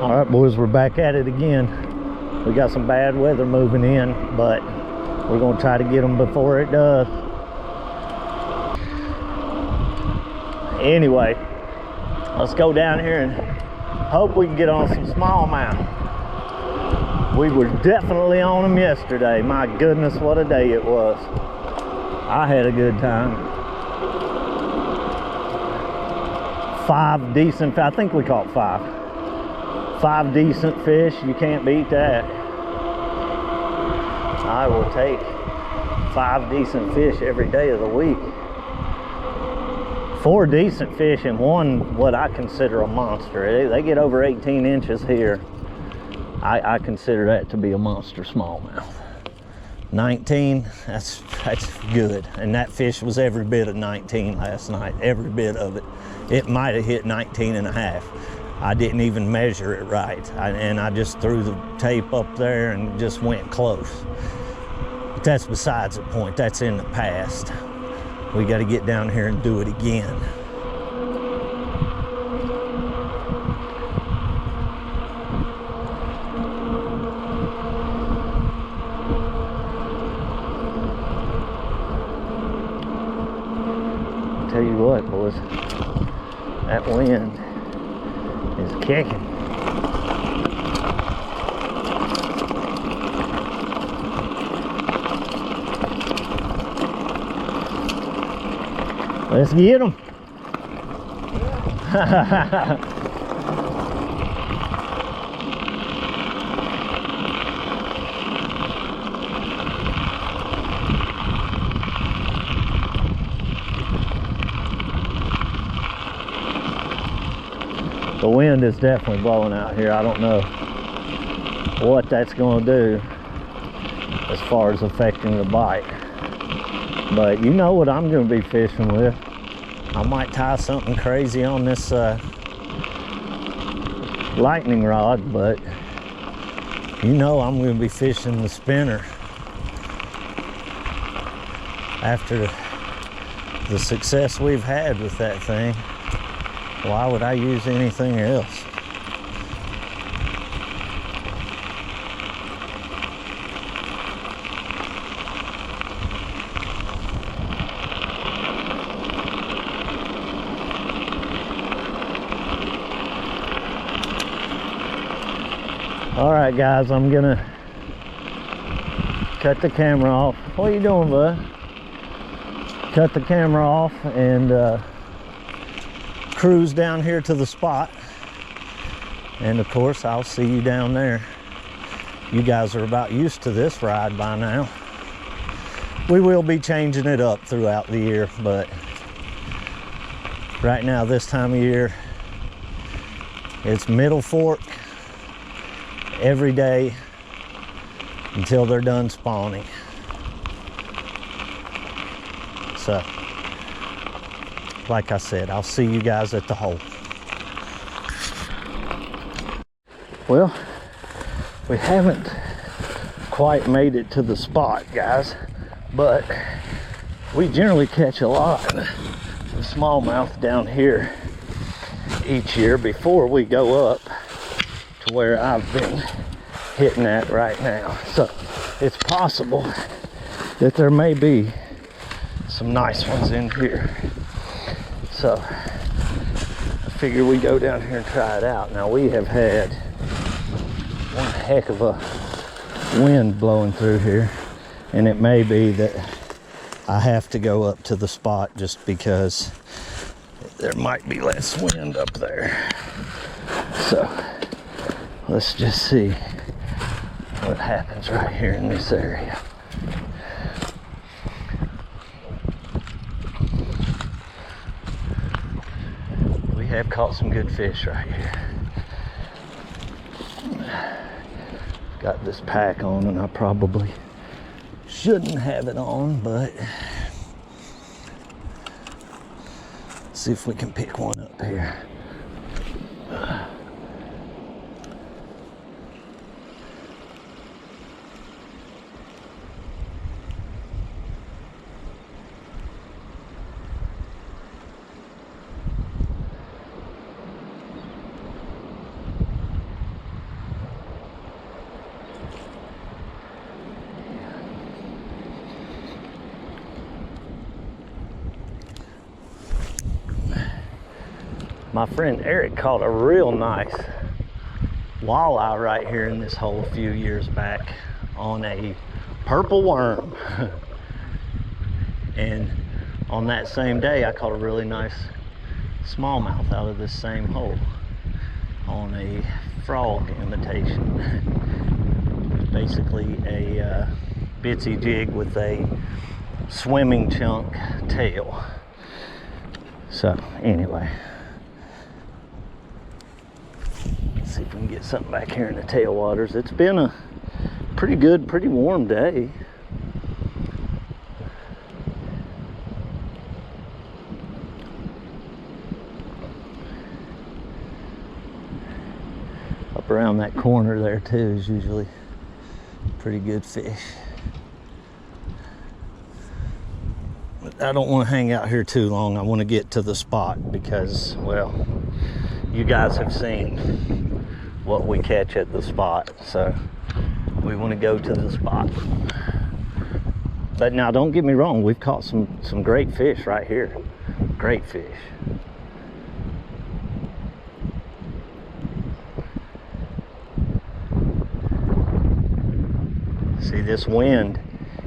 All right, boys, we're back at it again. We got some bad weather moving in, but we're gonna try to get them before it does. Anyway, let's go down here and hope we can get on some smallmouth. We were definitely on them yesterday. My goodness, what a day it was. I had a good time. 5 decent, I think we caught 5. 5 decent fish, you can't beat that. I will take 5 decent fish every day of the week. 4 decent fish and 1 what I consider a monster. They get over 18 inches here. I consider that to be a monster smallmouth. 19, that's good. And that fish was every bit of 19 last night, every bit of it. It might have hit 19 and a half. I didn't even measure it right. And I just threw the tape up there and just went close. But that's besides the point, that's in the past. We got to get down here and do it again. Tell you what, boys, that wind is kicking. Let's get them. The wind is definitely blowing out here. I don't know what that's going to do as far as affecting the bite. But you know what I'm going to be fishing with. I might tie something crazy on this lightning rod, but you know I'm going to be fishing the spinner. After the success we've had with that thing, why would I use anything else? All right, guys, I'm gonna cut the camera off. What are you doing, bud? Cut the camera off and cruise down here to the spot. And of course, I'll see you down there. You guys are about used to this ride by now. We will be changing it up throughout the year, but right now, this time of year, it's Middlefork every day until they're done spawning. So, like I said, I'll see you guys at the hole. Well, we haven't quite made it to the spot, guys, but we generally catch a lot of smallmouth down here each year before we go up to where I've been hitting at right now. So it's possible that there may be some nice ones in here. So I figure we go down here and try it out. Now we have had one heck of a wind blowing through here, and it may be that I have to go up to the spot just because there might be less wind up there. So let's just see what happens right here in this area. We have caught some good fish right here. Got this pack on and I probably shouldn't have it on, but let's see if we can pick one up here. My friend Eric caught a real nice walleye right here in this hole a few years back on a purple worm. And on that same day, I caught a really nice smallmouth out of this same hole on a frog imitation. Basically a bitsy jig with a swimming chunk tail. So anyway, let's see if we can get something back here in the tailwaters. It's been a pretty good, pretty warm day. Up around that corner there too is usually pretty good fish. But I don't want to hang out here too long. I want to get to the spot because, well, you guys have seen what we catch at the spot, so we want to go to the spot. But now don't get me wrong, we've caught some great fish right here. Great fish. See, this wind,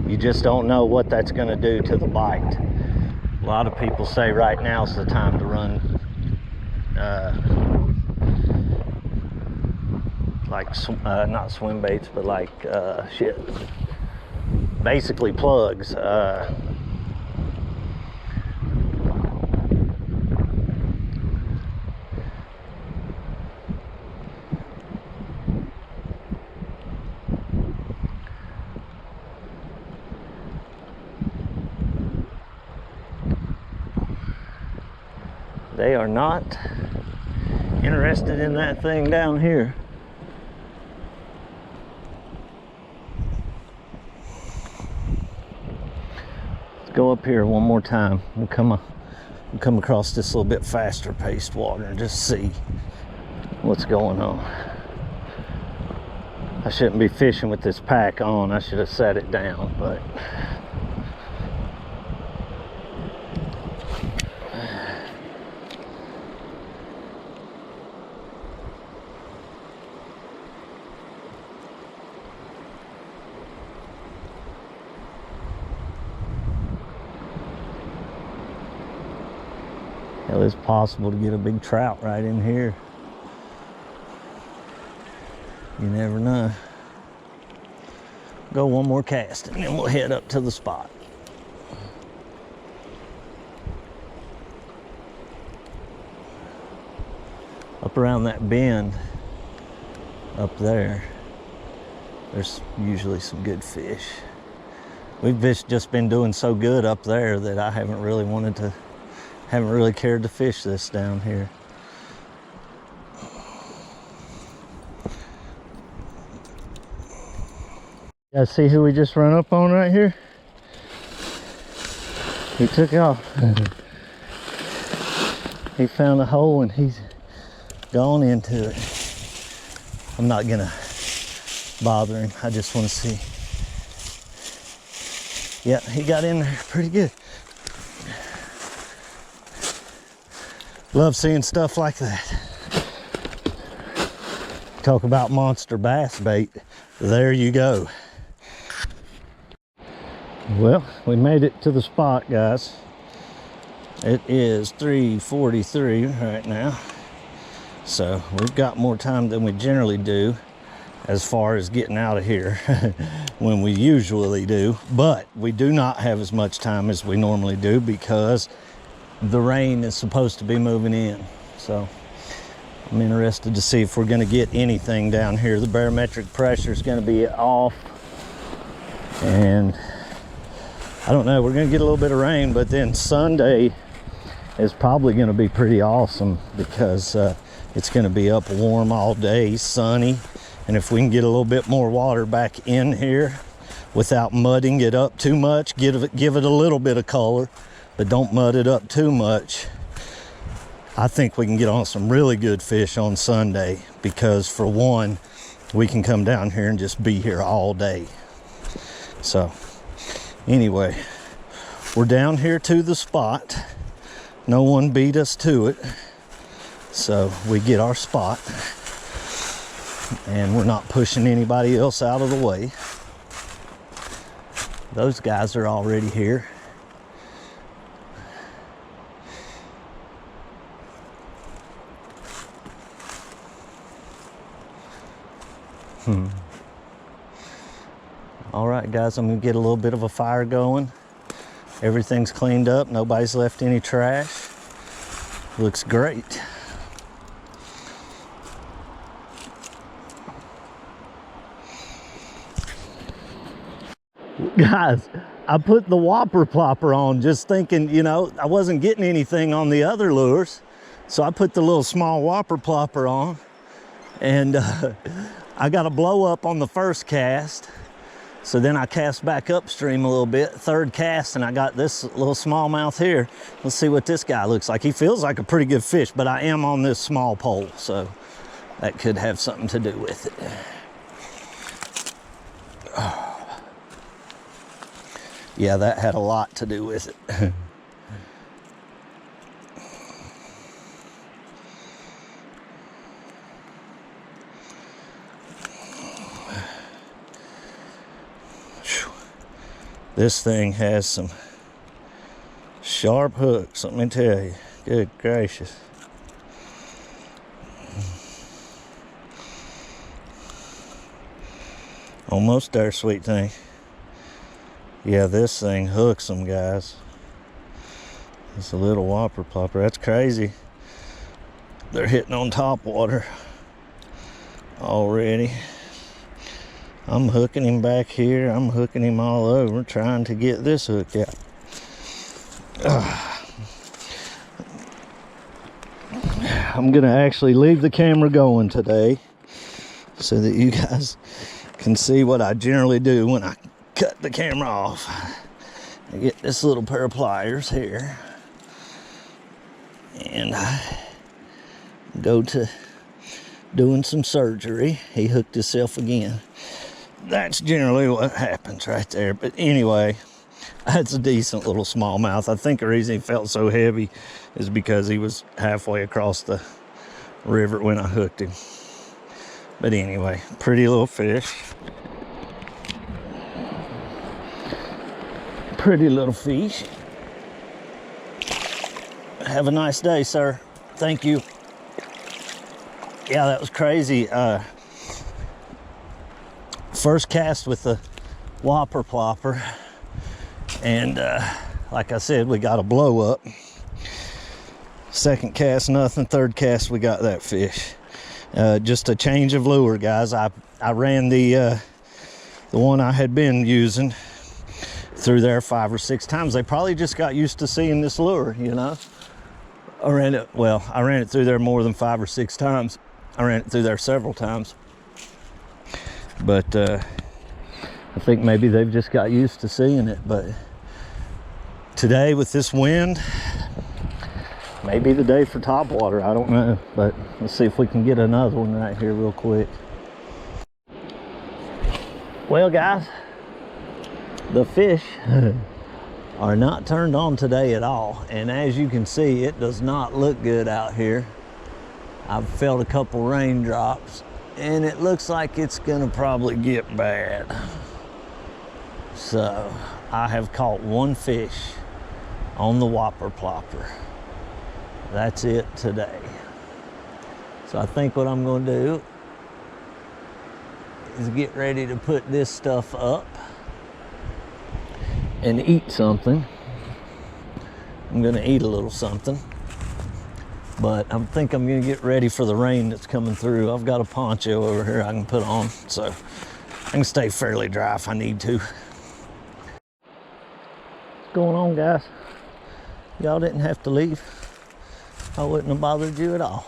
you just don't know what that's going to do to the bite. A lot of people say right now's the time to run like not swim baits, but like basically plugs. They are not interested in that thing down here. Let's go up here one more time. We'll come across this little bit faster paced water and just see what's going on. I shouldn't be fishing with this pack on. I should have set it down, but it's possible to get a big trout right in here. You never know. Go one more cast and then we'll head up to the spot. Up around that bend up there, there's usually some good fish. We've just been doing so good up there that I haven't really cared to fish this down here. You guys see who we just run up on right here? He took off. He found a hole and he's gone into it. I'm not gonna bother him. I just want to see. Yeah, he got in there pretty good. Love seeing stuff like that. Talk about monster bass bait. There you go. Well, we made it to the spot, guys. It is 3:43 right now. So we've got more time than we generally do as far as getting out of here when we usually do. But we do not have as much time as we normally do because the rain is supposed to be moving in. So I'm interested to see if we're going to get anything down here. The barometric pressure is going to be off, and I don't know, we're going to get a little bit of rain, but then Sunday is probably going to be pretty awesome because it's going to be up warm all day, sunny, and if we can get a little bit more water back in here without mudding it up too much, give it a little bit of color, but don't mud it up too much, I think we can get on some really good fish on Sunday because, for one, we can come down here and just be here all day. So anyway, we're down here to the spot. No one beat us to it. so we get our spot and we're not pushing anybody else out of the way. Those guys are already here. All right, guys, I'm gonna get a little bit of a fire going. Everything's cleaned up. Nobody's left any trash. Looks great. Guys, I put the whopper plopper on just thinking, you know, I wasn't getting anything on the other lures. So I put the little small whopper plopper on, and I got a blow up on the first cast. So then I cast back upstream a little bit, third cast, and I got this little smallmouth here. Let's see what this guy looks like. He feels like a pretty good fish, but I am on this small pole, so that could have something to do with it. Oh. Yeah, that had a lot to do with it. This thing has some sharp hooks, let me tell you. Good gracious. Almost there, sweet thing. Yeah, this thing hooks them, guys. It's a little whopper plopper. That's crazy. They're hitting on top water already. I'm hooking him back here. I'm hooking him all over, trying to get this hook out. I'm gonna actually leave the camera going today so that you guys can see what I generally do when I cut the camera off. I get this little pair of pliers here and I go to doing some surgery. He hooked himself again. That's generally what happens right there. But anyway, that's a decent little smallmouth. I think the reason he felt so heavy is because he was halfway across the river when I hooked him. But anyway, pretty little fish. Pretty little fish. Have a nice day, sir. Thank you. Yeah, that was crazy. First cast with the whopper plopper, and like I said, we got a blow up. Second cast, nothing. Third cast, we got that fish. Just a change of lure, guys. I ran the one I had been using through there 5 or 6 times. They probably just got used to seeing this lure, you know. I ran it through there more than 5 or 6 times. I ran it through there several times. But I think maybe they've just got used to seeing it. But today with this wind, maybe the day for topwater, I don't know. But let's see if we can get another one right here real quick. Well, guys, the fish are not turned on today at all. And as you can see, it does not look good out here. I've felt a couple raindrops, and it looks like it's gonna probably get bad. So I have caught one fish on the whopper plopper. That's it today. So I think what I'm gonna do is get ready to put this stuff up and eat something. I'm gonna eat a little something. But I think I'm gonna get ready for the rain that's coming through. I've got a poncho over here I can put on, so I can stay fairly dry if I need to. What's going on, guys? Y'all didn't have to leave. I wouldn't have bothered you at all.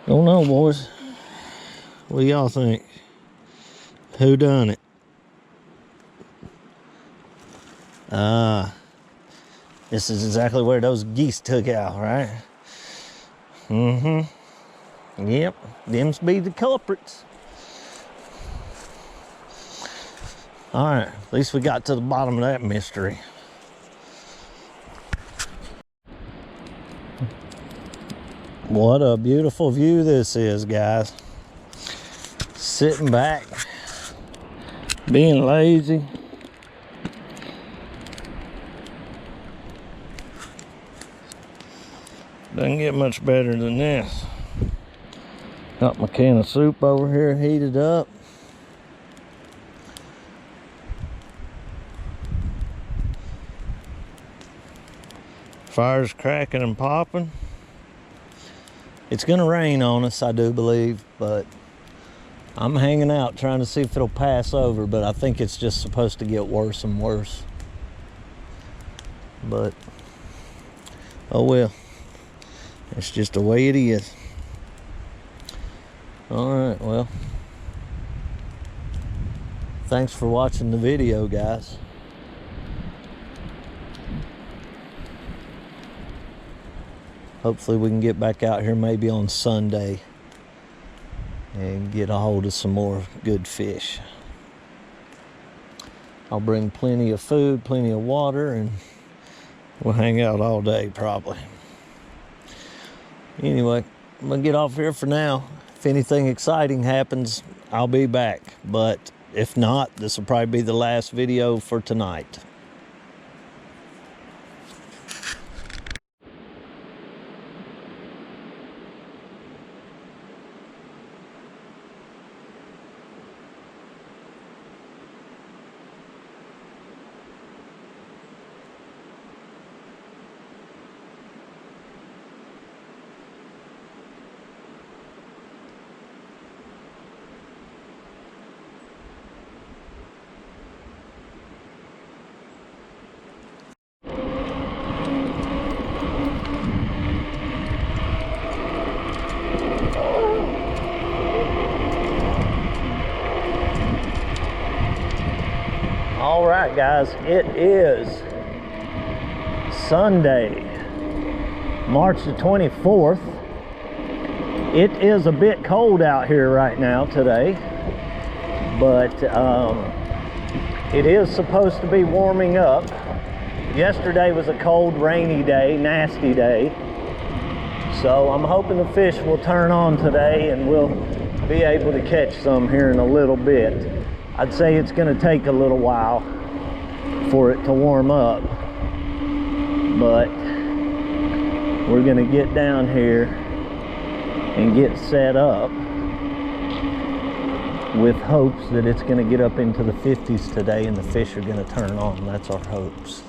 Don't know, boys. What do y'all think? Who done it? Ah, this is exactly where those geese took out, right? Mm-hmm. Yep, them's be the culprits. All right, at least we got to the bottom of that mystery. What a beautiful view this is, guys. Sitting back, being lazy. Doesn't get much better than this. Got my can of soup over here heated up. Fire's cracking and popping. It's gonna rain on us, I do believe, but I'm hanging out trying to see if it'll pass over, but I think it's just supposed to get worse and worse. But, oh well. It's just the way it is. Alright, well. Thanks for watching the video, guys. Hopefully we can get back out here maybe on Sunday and get a hold of some more good fish. I'll bring plenty of food, plenty of water, and we'll hang out all day probably. Anyway, I'm gonna get off here for now. If anything exciting happens, I'll be back. But if not, this will probably be the last video for tonight. All right, guys, it is Sunday, March the 24th. It is a bit cold out here right now today, but it is supposed to be warming up. Yesterday was a cold, rainy day, nasty day. So I'm hoping the fish will turn on today and we'll be able to catch some here in a little bit. I'd say it's going to take a little while for it to warm up, but we're going to get down here and get set up with hopes that it's going to get up into the 50s today and the fish are going to turn on. That's our hopes.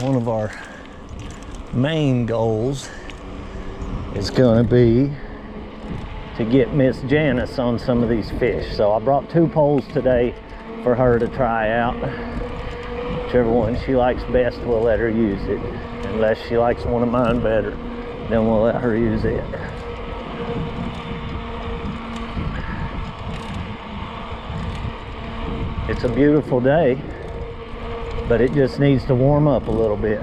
One of our main goals is going to be to get Miss Janice on some of these fish. So I brought 2 poles today for her to try out. Whichever one she likes best, we'll let her use it. Unless she likes one of mine better, then we'll let her use it. It's a beautiful day, but it just needs to warm up a little bit.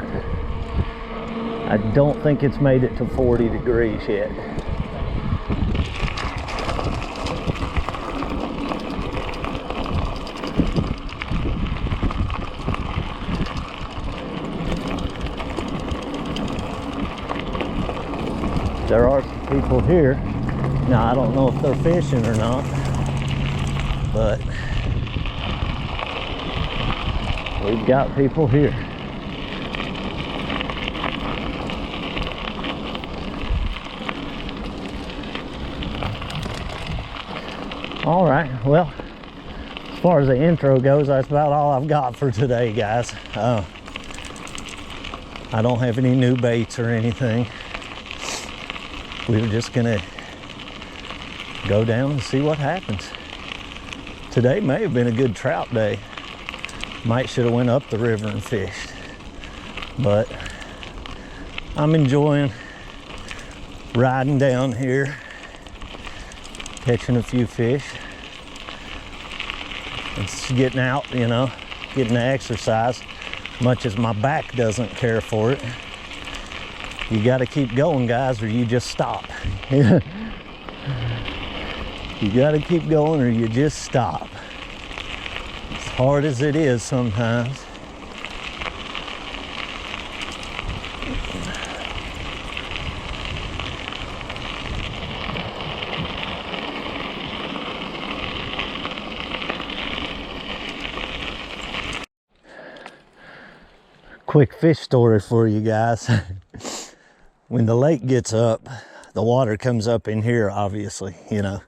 I don't think it's made it to 40 degrees yet. There are some people here. Now, I don't know if they're fishing or not, but we've got people here. All right, well, as far as the intro goes, that's about all I've got for today, guys. I don't have any new baits or anything. We're just gonna go down and see what happens. Today may have been a good trout day. Might should have went up the river and fished, but I'm enjoying riding down here catching a few fish. It's getting out, you know, getting the exercise, much as my back doesn't care for it. You got to keep going, guys, or you just stop. You got to keep going or you just stop. As hard as it is sometimes. Quick fish story for you guys. When the lake gets up, the water comes up in here, obviously, you know,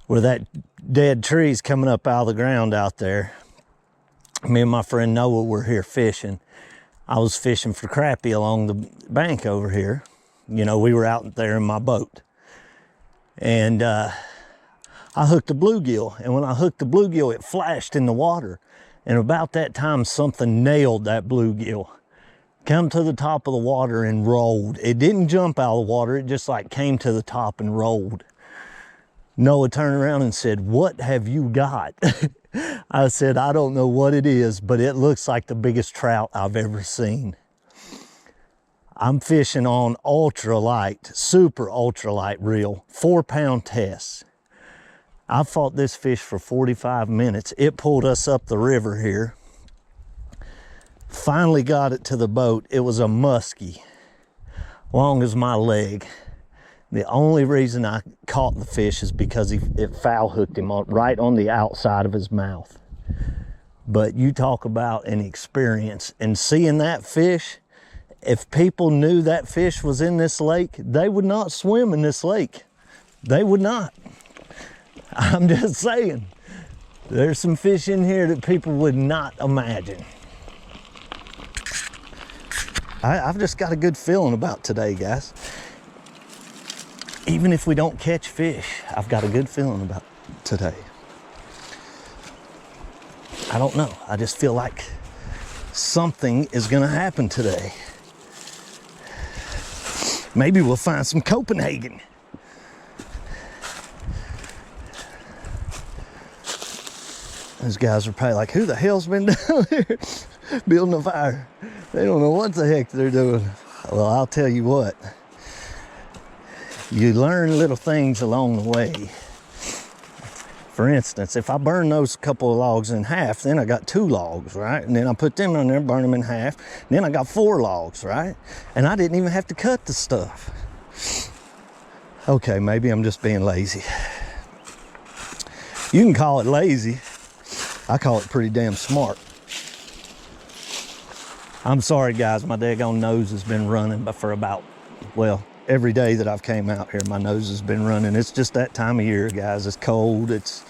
where that dead tree's coming up out of the ground out there. Me and my friend Noah were here fishing. I was fishing for crappie along the bank over here. You know, we were out there in my boat. And I hooked a bluegill. And when I hooked the bluegill, it flashed in the water. And about that time, something nailed that bluegill. Come to the top of the water and rolled. It didn't jump out of the water. It just like came to the top and rolled. Noah turned around and said, "What have you got?" I said, "I don't know what it is, but it looks like the biggest trout I've ever seen." I'm fishing on ultralight, super ultralight reel, 4-pound test. I fought this fish for 45 minutes. It pulled us up the river here. Finally got it to the boat. It was a muskie, long as my leg. The only reason I caught the fish is because it foul hooked him right on the outside of his mouth. But you talk about an experience and seeing that fish. If people knew that fish was in this lake, they would not swim in this lake. They would not. I'm just saying, there's some fish in here that people would not imagine. I've just got a good feeling about today, guys. Even if we don't catch fish, I've got a good feeling about today. I don't know. I just feel like something is going to happen today. Maybe we'll find some Copenhagen. Those guys are probably like, who the hell's been down here building a fire? They don't know what the heck they're doing. Well, I'll tell you what. You learn little things along the way. For instance, if I burn those couple of logs in half, then I got 2 logs, right? And then I put them on there, burn them in half. Then I got 4 logs, right? And I didn't even have to cut the stuff. Okay, maybe I'm just being lazy. You can call it lazy. I call it pretty damn smart. I'm sorry, guys. My daggone nose has been running for about, well, every day that I've came out here, my nose has been running. It's just that time of year, guys. It's cold. It's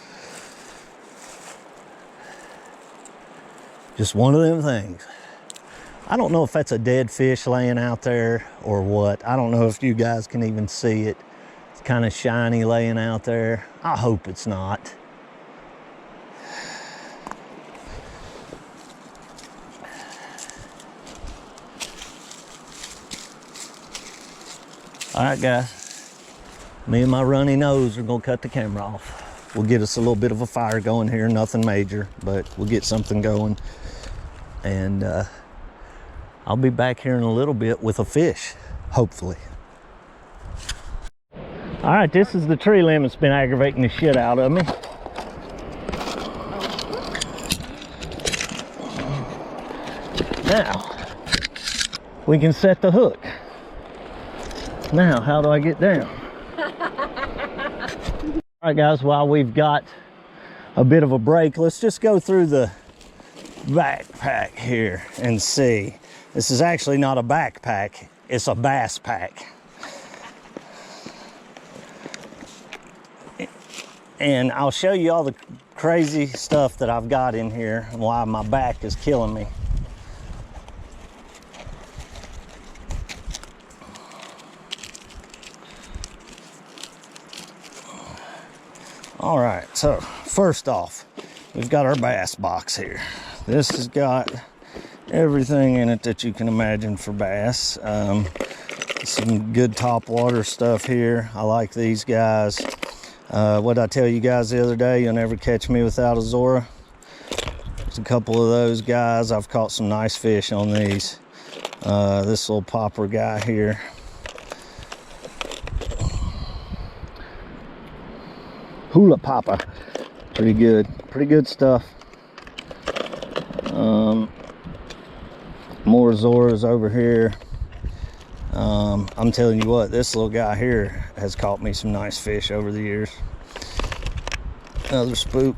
just one of them things. I don't know if that's a dead fish laying out there or what. I don't know if you guys can even see it. It's kind of shiny laying out there. I hope it's not. All right, guys, me and my runny nose are gonna cut the camera off. We'll get us a little bit of a fire going here, nothing major, but we'll get something going. And I'll be back here in a little bit with a fish, hopefully. All right, this is the tree limb that's been aggravating the shit out of me. Now, we can set the hook. Now, how do I get down? All right, guys, while we've got a bit of a break, let's just go through the backpack here and see. This is actually not a backpack, it's a bass pack. And I'll show you all the crazy stuff that I've got in here and why my back is killing me. All right, so first off, we've got our bass box here. This has got everything in it that you can imagine for bass. Some good top water stuff here. I like these guys. What did I tell you guys the other day? You'll never catch me without a Zora. There's a couple of those guys. I've caught some nice fish on these. This little popper guy here. Hula popper. Pretty good stuff. More Zoras over here. I'm telling you what, this little guy here has caught me some nice fish over the years. Another spook.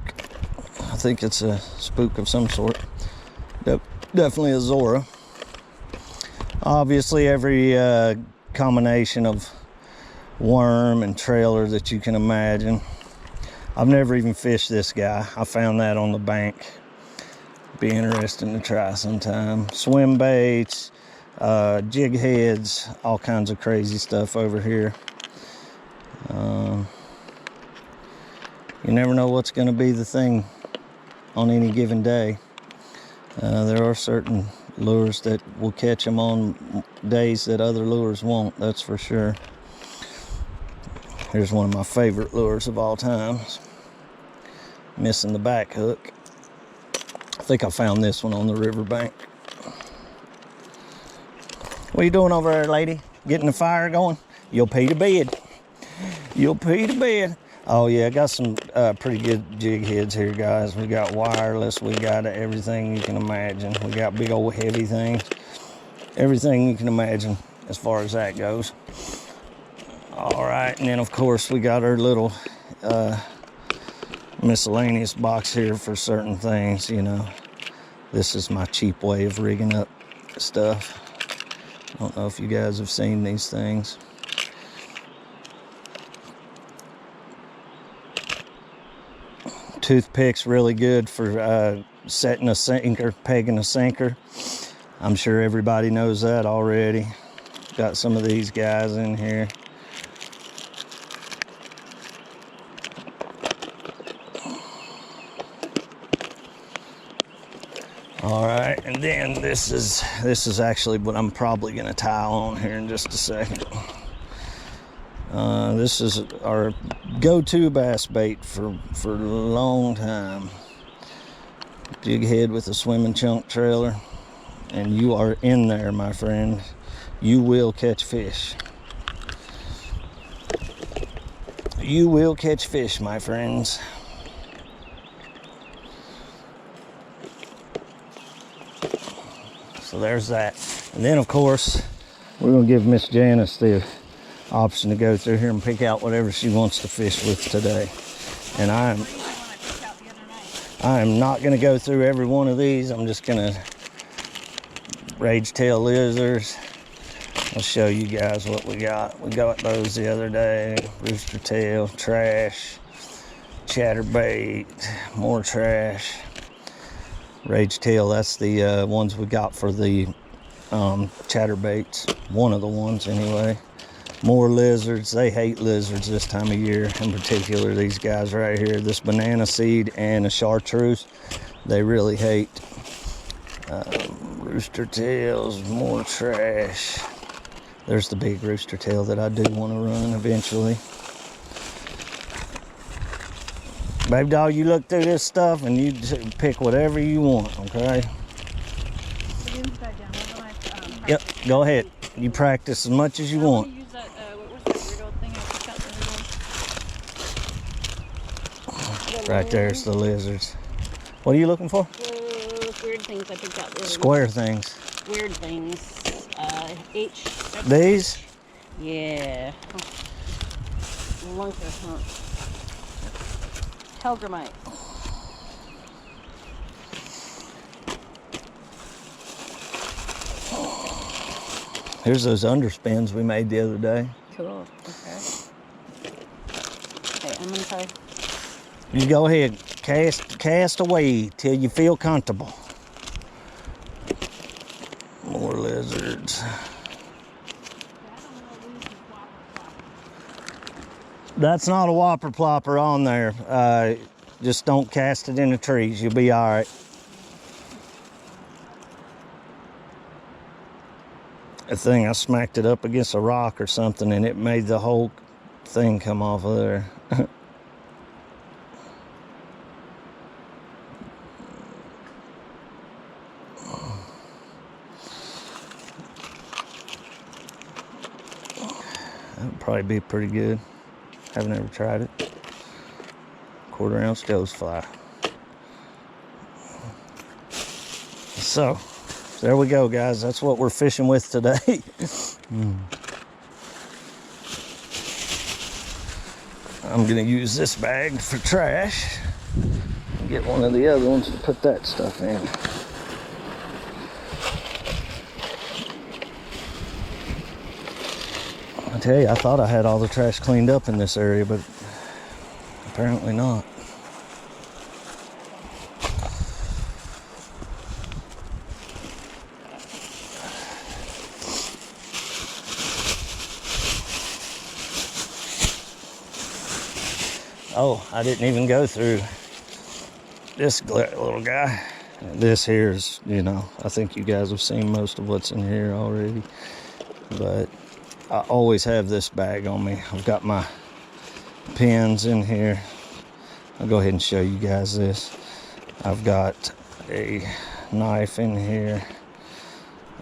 I think it's a spook of some sort. Definitely a Zora. Obviously, every combination of worm and trailer that you can imagine. I've never even fished this guy. I found that on the bank. Be interesting to try sometime. Swim baits, jig heads, all kinds of crazy stuff over here. You never know what's going to be the thing on any given day. There are certain lures that will catch them on days that other lures won't, that's for sure. Here's one of my favorite lures of all times. Missing the back hook. I think I found this one on the riverbank. What are you doing over there, lady? Getting the fire going? You'll pee to bed. You'll pee to bed. Oh yeah, I got some pretty good jig heads here, guys. We got wireless. We got everything you can imagine. We got big old heavy things. Everything you can imagine as far as that goes. All right, and then of course we got our little miscellaneous box here for certain things, you know. This is my cheap way of rigging up stuff. I don't know if you guys have seen these things. Toothpick's really good for setting a sinker, pegging a sinker. I'm sure everybody knows that already. Got some of these guys in here. All right, and then this is actually what I'm probably gonna tie on here in just a second. This is our go-to bass bait for a long time. Jig head with a swimming chunk trailer, and you are in there, my friend. You will catch fish. You will catch fish, my friends. So there's that. And then of course, we're gonna give Miss Janice the option to go through here and pick out whatever she wants to fish with today. And I am not gonna go through every one of these. I'm just gonna rage tail lizards. I'll show you guys what we got. We got those the other day. Rooster tail, trash, chatterbait, more trash. Rage tail, that's the ones we got for the chatterbaits. One of the ones anyway. More lizards. They hate lizards this time of year. In particular, these guys right here. This banana seed and a chartreuse. They really hate. Rooster tails, more trash. There's the big rooster tail that I do want to run eventually. Baby doll, you look through this stuff and you pick whatever you want, okay? Yep, go ahead. You practice as much as you want. Right there's the lizards. What are you looking for? Weird things I picked out. Square things. Weird things. H. These? Yeah. Lunker, huh? Helgramite. Here's those underspins we made the other day. Cool. Okay. Okay, I'm gonna try. You go ahead, cast away till you feel comfortable. More lizards. That's not a whopper plopper on there. Just don't cast it in the trees. You'll be all right. I think I smacked it up against a rock or something and it made the whole thing come off of there. probably be pretty good. Haven't ever tried it. 1/4 ounce Joe's fly. So, there we go, guys. That's what we're fishing with today. I'm gonna use this bag for trash. Get one of the other ones to put that stuff in. I tell you, I thought I had all the trash cleaned up in this area, but apparently not. Oh, I didn't even go through this little guy. This here is, you know, I think you guys have seen most of what's in here already, but I always have this bag on me. I've got my pins in here. I'll go ahead and show you guys this. I've got a knife in here,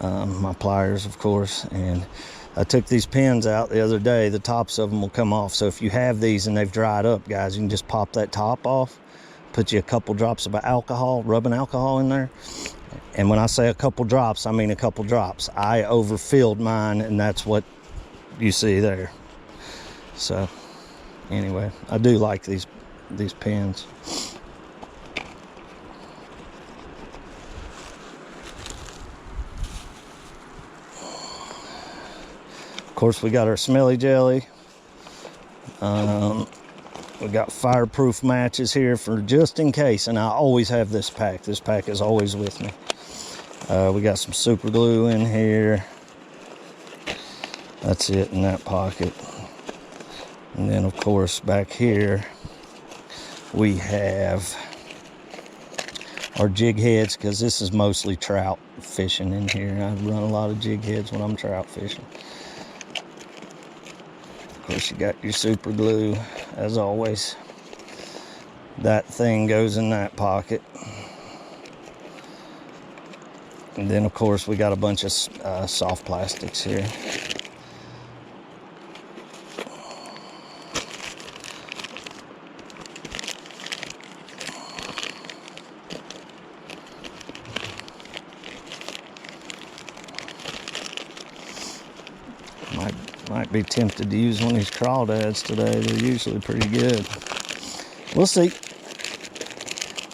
my pliers, of course, and I took these pins out the other day. The tops of them will come off, so if you have these and they've dried up, guys, you can just pop that top off, put you a couple drops of alcohol, rubbing alcohol in there. And when I say a couple drops, I mean a couple drops. I overfilled mine, and that's what you see there. So anyway, I do like these pins. Of course, we got our smelly jelly. We got fireproof matches here for just in case, and I always have this pack. This pack is always with me. We got some super glue in here. That's it in that pocket. And then, of course, back here we have our jig heads, because this is mostly trout fishing in here. I run a lot of jig heads when I'm trout fishing. Of course, you got your super glue, as always. That thing goes in that pocket. And then, of course, we got a bunch of soft plastics here. Might be tempted to use one of these crawdads today. They're usually pretty good. We'll see.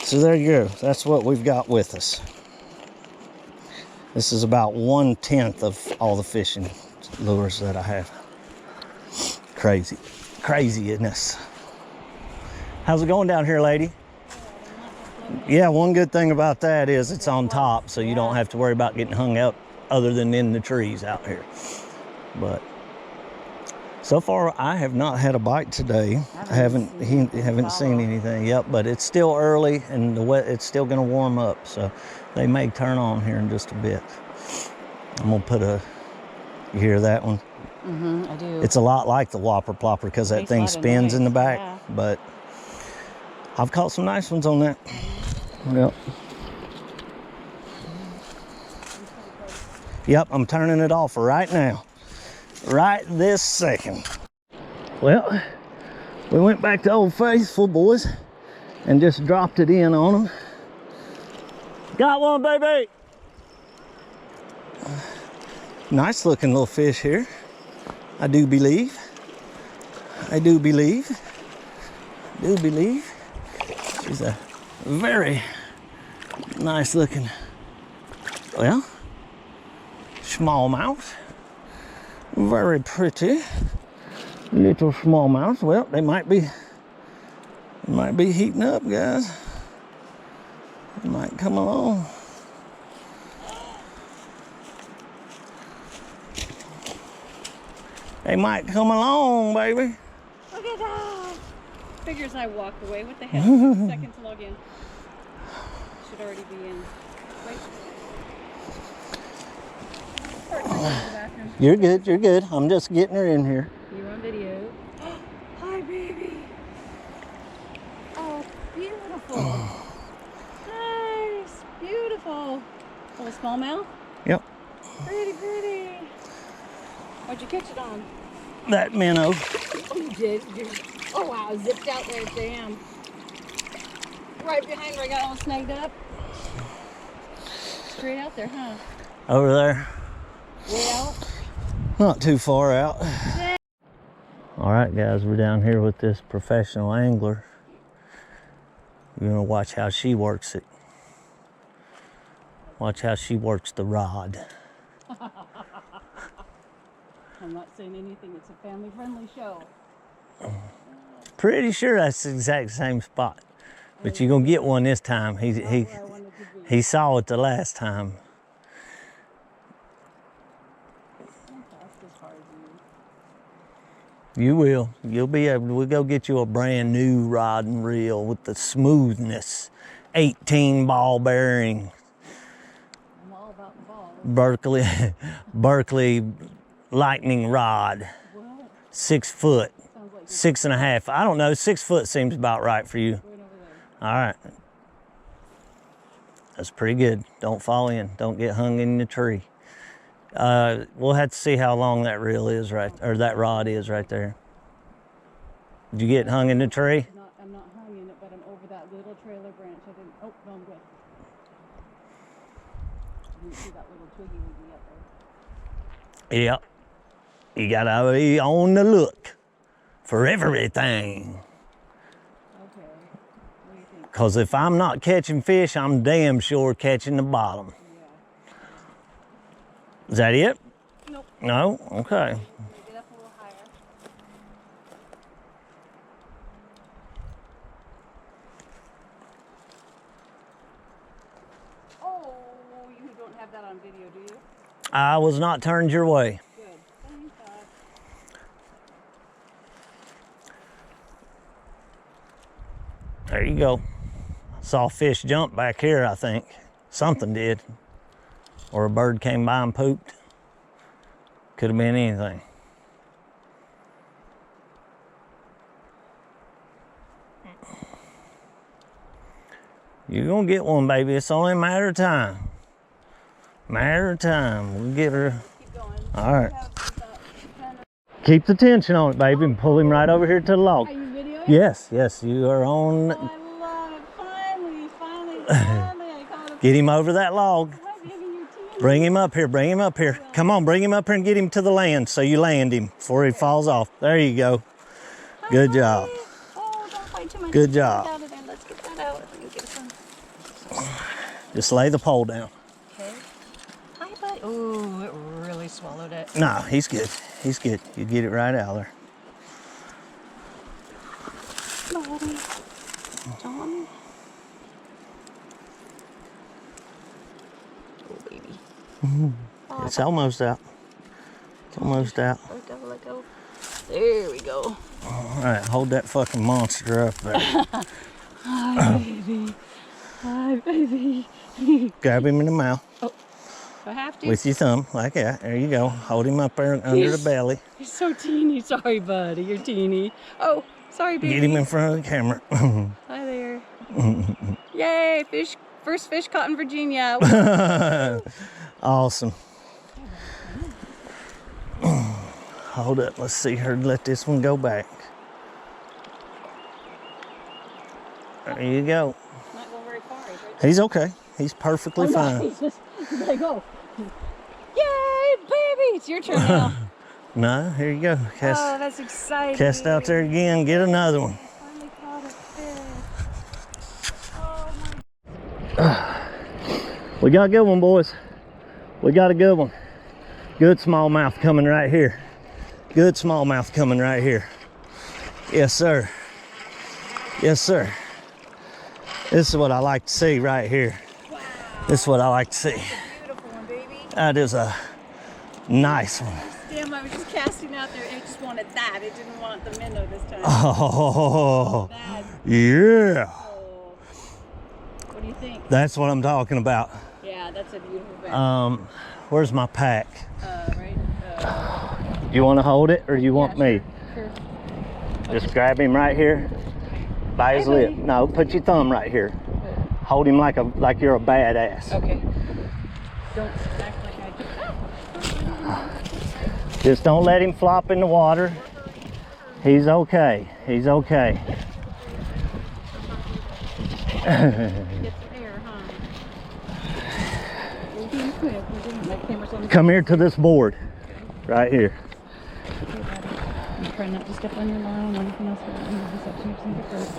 So there you go. That's what we've got with us. This is about 1/10 of all the fishing lures that I have. Craziness. How's it going down here, lady? Yeah, one good thing about that is it's on top, so you don't have to worry about getting hung up other than in the trees out here. But so far, I have not had a bite today. I haven't seen anything. Yep, but it's still early, and it's still going to warm up, so they may turn on here in just a bit. I'm gonna put you hear that one? Mm-hmm, I do. It's a lot like the Whopper Plopper because that thing spins in the back, yeah. But I've caught some nice ones on that. Yep. Yep, I'm turning it off right now. Right this second. Well, we went back to Old Faithful, boys, and just dropped it in on them. Got one, baby. Nice looking little fish here. I do believe. She's a very nice looking, well, smallmouth. Very pretty little smallmouth. Well, they might be heating up, guys. They might come along. They might come along, baby. Look at that. Figures I walked away. What the hell? Second to log in. Should already be in. Wait. You're good. I'm just getting her in here. You're on video. Hi, baby. Oh, beautiful. Nice. Beautiful. Little smallmouth? Yep. Pretty. What'd you catch it on? that minnow. Oh, you did? Oh, wow. I zipped out there. Damn. Right behind where I got all snagged up. Straight out there, huh? Over there. Way out? Not too far out. Yeah. All right, guys, we're down here with this professional angler. We're gonna watch how she works it. Watch how she works the rod. I'm not saying anything. It's a family-friendly show. Pretty sure that's the exact same spot. But you're gonna get one this time. He saw it the last time. You will. You'll be able to. We'll go get you a brand new rod and reel with the smoothness. 18 ball bearing. I'm all about the ball. Berkeley lightning rod. What? 6 foot. Sounds like 6.5. I don't know. 6 foot seems about right for you. right over there. All right. That's pretty good. Don't fall in. Don't get hung in the tree. We'll have to see how long that reel is or that rod is right there. Did you get hung in the tree? I'm not hung in it, but I'm over that little trailer branch. I didn't. Oh, no, I'm good. You didn't see that little twiggy wiggy up there. Yep. You gotta be on the look for everything. Okay. What do you think? Because if I'm not catching fish, I'm damn sure catching the bottom. Yeah. Is that it? Nope. No? Okay. Maybe that's a little higher. Oh, you don't have that on video, do you? I was not turned your way. Good. Thank God. There you go. Saw fish jump back here, I think. Something did. Or a bird came by and pooped. Could have been anything. You're gonna get one, baby. It's only a matter of time. Matter of time. We'll get her. Keep going. All right. Keep the tension on it, baby, and pull him right over here to the log. Are you videoing? Yes, yes, you are on. Oh, I love it. Finally, I caught him. Get him over that log. Hi, baby, you're teeny. Bring him up here, bring him up here. Come on, bring him up here and get him to the land so you land him before he falls off. There you go. Hi, Good buddy. job. Oh, don't fight too much. Good Get job. out of there. Let's get that out. Let me get some. Just lay the pole down. Okay. Hi, buddy. Ooh, it really swallowed it. No, he's good. He's good. You get it right out of there. Buddy. John. Oh, baby. It's almost out. It's almost out. Let go, let go. There we go. All right, hold that fucking monster up there. Hi, baby. Hi, baby. Grab him in the mouth Oh, do I have to? with your thumb, like that. There you go. Hold him up there under the belly. He's so teeny. Sorry, buddy. You're teeny. Oh, sorry, baby. Get him in front of the camera. Hi there. Yay, fish. First fish caught in Virginia. Awesome. Hold up. Let's see her. Let this one go back. There you go. Not going very far, right? He's okay. He's perfectly fine. He's like, oh. Yay, baby. It's your turn now. No, here you go. Cast, Oh, that's exciting. cast out there again. Get another one. Finally caught a fish. Oh, my. We got a good one, boys. We got a good one. Good smallmouth coming right here. Good smallmouth coming right here. Yes, sir. Yes, sir. This is what I like to see right here. Wow. This is what I like to see. Beautiful one, baby. That is a nice one. Damn, I was just casting out there. It just wanted that. It didn't want the minnow this time. Oh, That. yeah. Oh. What do you think? That's what I'm talking about. Yeah, that's a beautiful fish. Where's my pack? Right. Do you want to hold it or do you want me? Sure. Just grab him right here by his Hey, lip. buddy. No, put your thumb right here. Hold him like you're a badass. Okay. Don't act like I Just don't let him flop in the water. He's okay. He's okay. Get some air, huh? We're being quick. We're doing that. Camera's on the Come here to this board. Right here. Okay, buddy. I'm trying not to step on your line or anything else. Just up to you some first.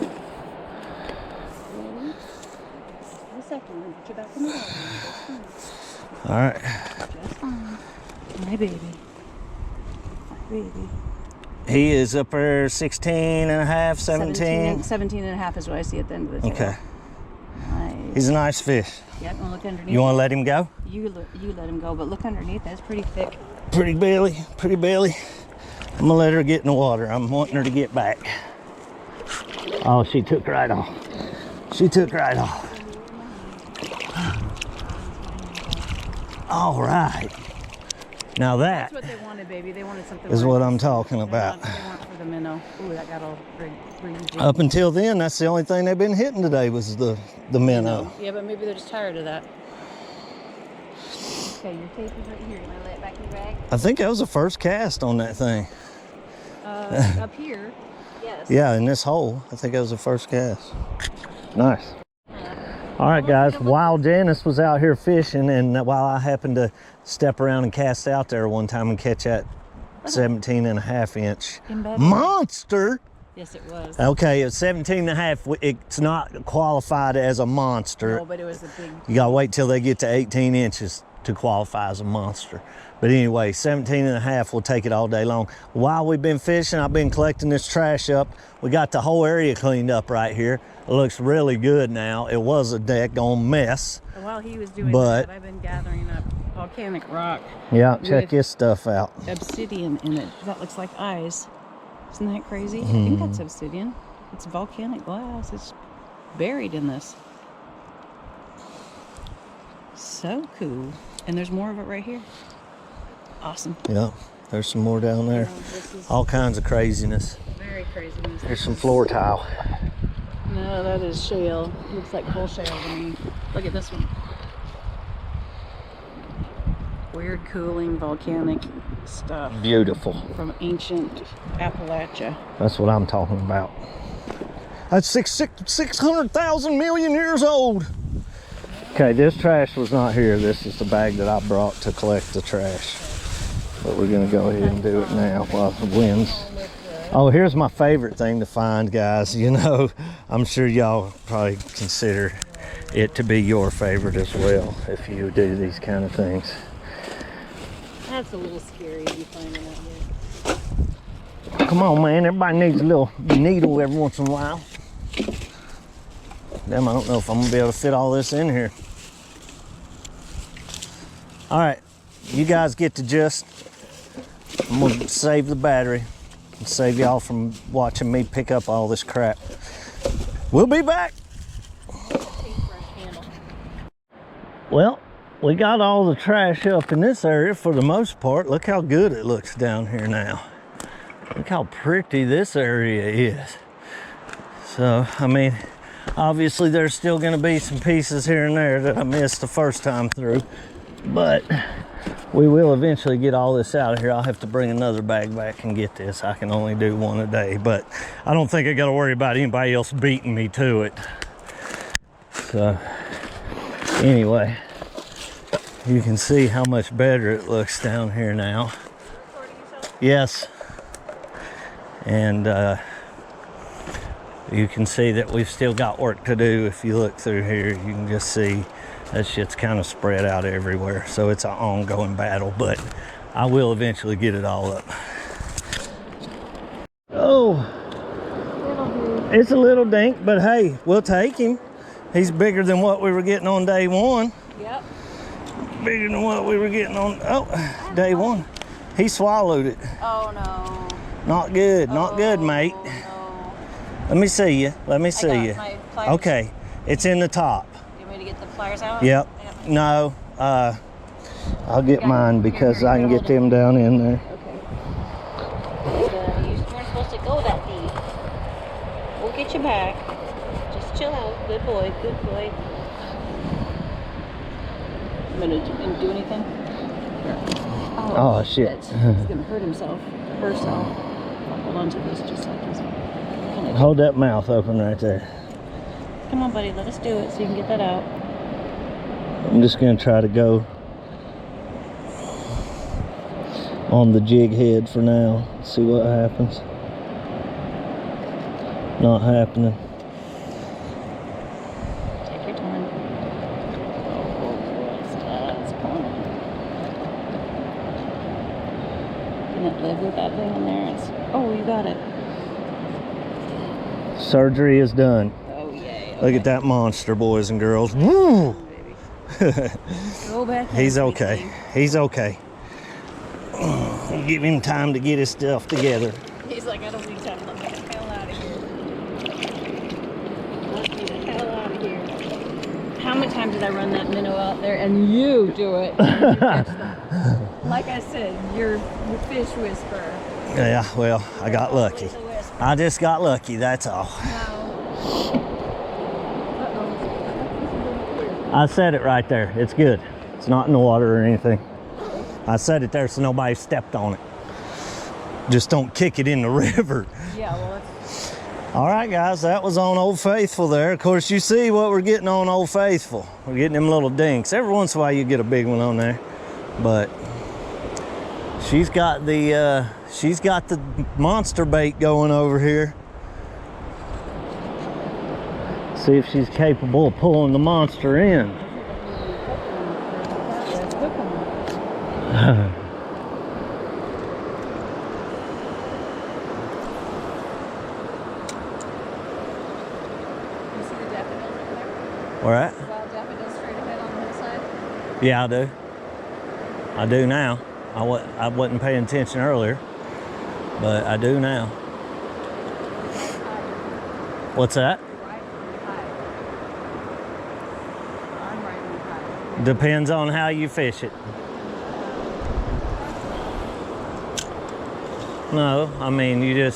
Ready? The second one. Put your back in the water. Just fine. All right. Just fine. My baby. My baby. He is up there 16 and a half, 17. 17 and a half is what I see at the end of the tail. Okay. Nice. He's a nice fish. Yep, and look underneath. You want to let him go? You let him go, but look underneath. That's pretty thick. Pretty belly, pretty belly. I'm gonna let her get in the water. I'm wanting her to get back. Oh, she took right off. She took right off. All right. Now That's what they wanted, baby. They wanted something. is what I'm talking about. They want for the minnow. Ooh, that got all breezy. Up until then, that's the only thing they've been hitting today was the minnow. Yeah, but maybe they're just tired of that. Okay, your tape is right here. You want to lay it back in your bag? I think that was the first cast on that thing. Up here, yes. Yeah, in this hole. I think that was the first cast. Nice. All right, guys. While Janice was out here fishing, and while I happened to step around and cast out there one time and catch that 17 and a half inch monster. Yes, it was. Okay, it's 17 and a half. It's not qualified as a monster. No, but it was a big. You gotta wait till they get to 18 inches to qualify as a monster. But anyway, 17 and a half, we'll take it all day long. While we've been fishing, I've been collecting this trash up. We got the whole area cleaned up right here. It looks really good now. It was a daggone mess. While he was doing that, I've been gathering up volcanic rock. Yeah, check this stuff out. Obsidian in it. That looks like eyes. Isn't that crazy? I think that's obsidian. It's volcanic glass. It's buried in this. So cool. And there's more of it right here. Awesome. Yeah, there's some more down there. All kinds of craziness. Very craziness. There's some floor tile. No, that is shale. Looks like full shale to me. Look at this one. Weird cooling volcanic stuff. Beautiful. From ancient Appalachia. That's what I'm talking about. That's 600,000 million years old. Okay, this trash was not here. This is the bag that I brought to collect the trash. But we're gonna go ahead and do it now while the wind's. Oh, here's my favorite thing to find, guys. You know, I'm sure y'all probably consider it to be your favorite as well if you do these kind of things. That's a little scary to be finding out here. Come on, man. Everybody needs a little needle every once in a while. Damn, I don't know if I'm gonna be able to fit all this in here. All right, you guys get the gist. I'm gonna save the battery and save y'all from watching me pick up all this crap. We'll be back. Well, we got all the trash up in this area for the most part. Look how good it looks down here now. Look how pretty this area is. So, I mean, obviously there's still gonna be some pieces here and there that I missed the first time through, but we will eventually get all this out of here. I'll have to bring another bag back and get this. I can only do one a day, but I don't think I gotta worry about anybody else beating me to it. So, anyway, you can see how much better it looks down here now. Yes. And you can see that we've still got work to do. If you look through here, you can just see that shit's kind of spread out everywhere. So it's an ongoing battle, but I will eventually get it all up. Oh, it's a little dink, but hey, we'll take him. He's bigger than what we were getting on day one. Yep. Bigger than what we were getting on, day one. He swallowed it. Oh no. Not good, not good, mate. No. Let me see you. Let me see you. Okay, it's in the top. You want me to get the pliers out? Yep. No, I'll get mine because I can get them down in there. Okay. You weren't supposed to go that deep. We'll get you back. Just chill out. Good boy. Good boy. I'm gonna do anything. Here. Oh, shit. He's gonna hurt himself, herself. I'll hold on to this just so it doesn't. Hold that mouth open right there. Come on, buddy, let us do it so you can get that out. I'm just gonna try to go on the jig head for now. See what happens. Not happening. Take your time. Oh, it's pulling. Can it live with that thing in there? Oh, you got it. Surgery is done. Oh, yay. Okay. Look at that monster, boys and girls. Woo! Go back. He's okay. He's okay. Give him time to get his stuff together. He's like, I don't need time. Let me get the hell out of here. Let me the hell out of here. How many times did I run that minnow out there and you do it? And you catch them? Like I said, you're the fish whisperer. Yeah, well, I got lucky. I just got lucky, that's all. I said it right there. It's good. It's not in the water or anything. I said it there so nobody stepped on it. Just don't kick it in the river. Yeah, well, that's... All right, guys, that was on Old Faithful there. Of course, you see what we're getting on Old Faithful. We're getting them little dinks. Every once in a while you get a big one on there. But she's got the monster bait going over here. See if she's capable of pulling the monster in. Where at? Wild daffodils straight ahead on the hillside? Yeah, I do. I do now. I wasn't paying attention earlier, but I do now. What's that? Depends on how you fish it. No, I mean, it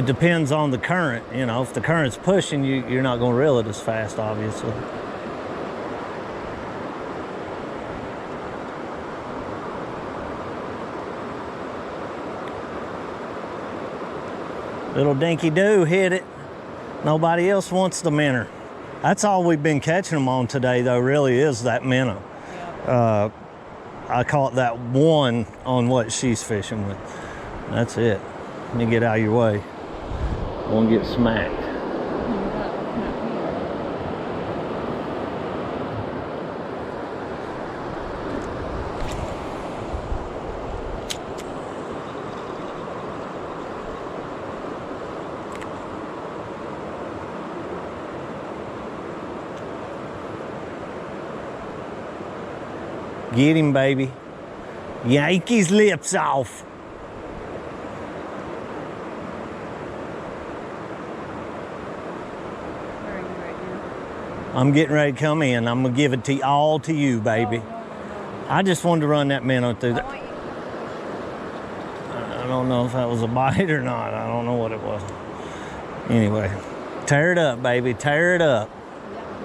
depends on the current. You know, if the current's pushing, you're not going to reel it as fast, obviously. Little dinky doo hit it. Nobody else wants the minnow. That's all we've been catching them on today, though, really is that minnow. Yeah. I caught that one on what she's fishing with. That's it. Let me get out of your way. Won't get smacked. Get him, baby. Yank his lips off. I'm getting ready to come in. I'm gonna give it all to you, baby. No. I just wanted to run that minnow through that. I don't know if that was a bite or not. I don't know what it was. Anyway, tear it up, baby. Tear it up.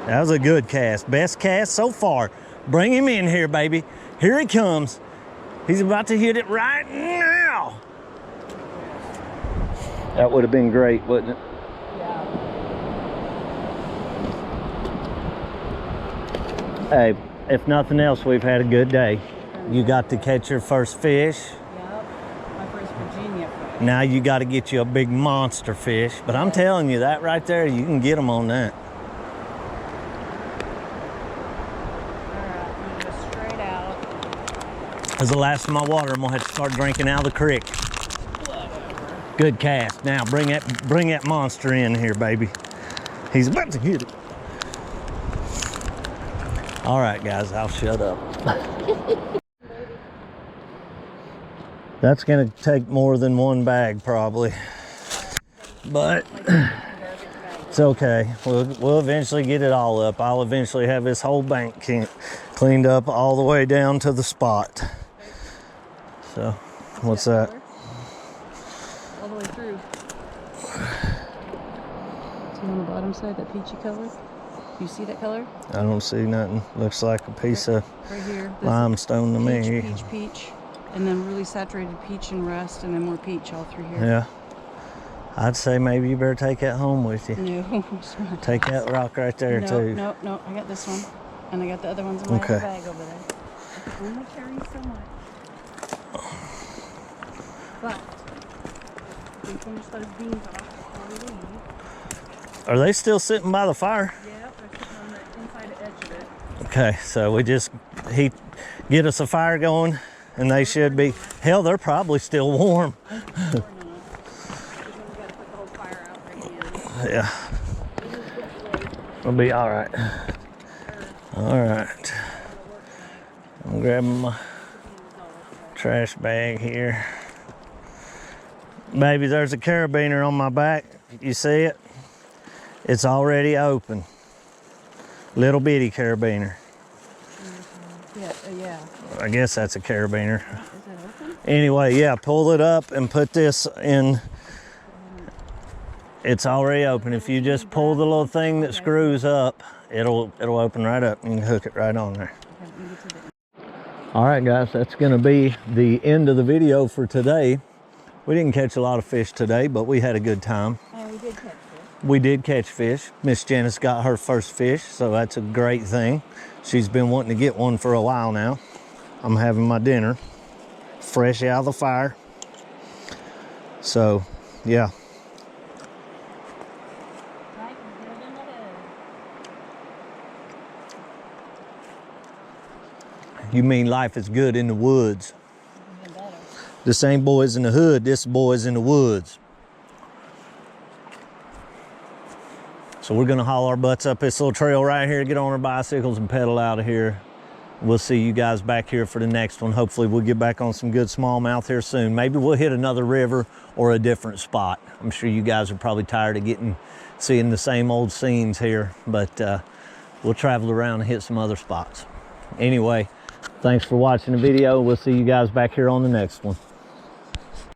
That was a good cast. Best cast so far. Bring him in here, baby. Here he comes. He's about to hit it right now. That would have been great, wouldn't it? Hey, if nothing else, we've had a good day. You got to catch your first fish. Yep, my first Virginia fish. Now you got to get you a big monster fish. But I'm telling you, that right there, you can get them on that. That's the last of my water. I'm gonna have to start drinking out of the creek. Whatever. Good cast. Now bring that monster in here, baby. He's about to hit it. All right, guys, I'll shut up. That's gonna take more than one bag, probably. But it's okay. We'll eventually get it all up. I'll eventually have this whole bank cleaned up all the way down to the spot. So, what's that? All the way through. See on the bottom side, that peachy color? You see that color? I don't see nothing. Looks like a piece of Right here. limestone to me. Peach. And then really saturated peach and rust, and then more peach all through here. Yeah. I'd say maybe you better take that home with you. No. Take that rock right there too. No. I got this one. And I got the other ones in my other bag over there. I can only carry so much. But we finish those beans off before we leave. Are they still sitting by the fire? Yeah, they're sitting on the inside edge of it. Okay, so we just get us a fire going, and they should be. Hell, they're probably still warm. Yeah, we'll be all right. All right, I'm grabbing my trash bag here. Baby, there's a carabiner on my back. You see it? It's already open. Little bitty carabiner. Yeah. I guess that's a carabiner. Is it open? Anyway, yeah, pull it up and put this in. It's already open. If you just pull the little thing that screws up, it'll open right up. You can hook it right on there. All right, guys, that's gonna be the end of the video for today. We didn't catch a lot of fish today, but we had a good time. And we did catch fish. We did catch fish. Miss Janice got her first fish, so that's a great thing. She's been wanting to get one for a while now. I'm having my dinner, fresh out of the fire. So, yeah. You mean life is good in the woods? This ain't boys in the hood, this boys in the woods. So we're gonna haul our butts up this little trail right here, get on our bicycles and pedal out of here. We'll see you guys back here for the next one. Hopefully we'll get back on some good smallmouth here soon. Maybe we'll hit another river or a different spot. I'm sure you guys are probably tired of seeing the same old scenes here, but we'll travel around and hit some other spots. Anyway, thanks for watching the video. We'll see you guys back here on the next one.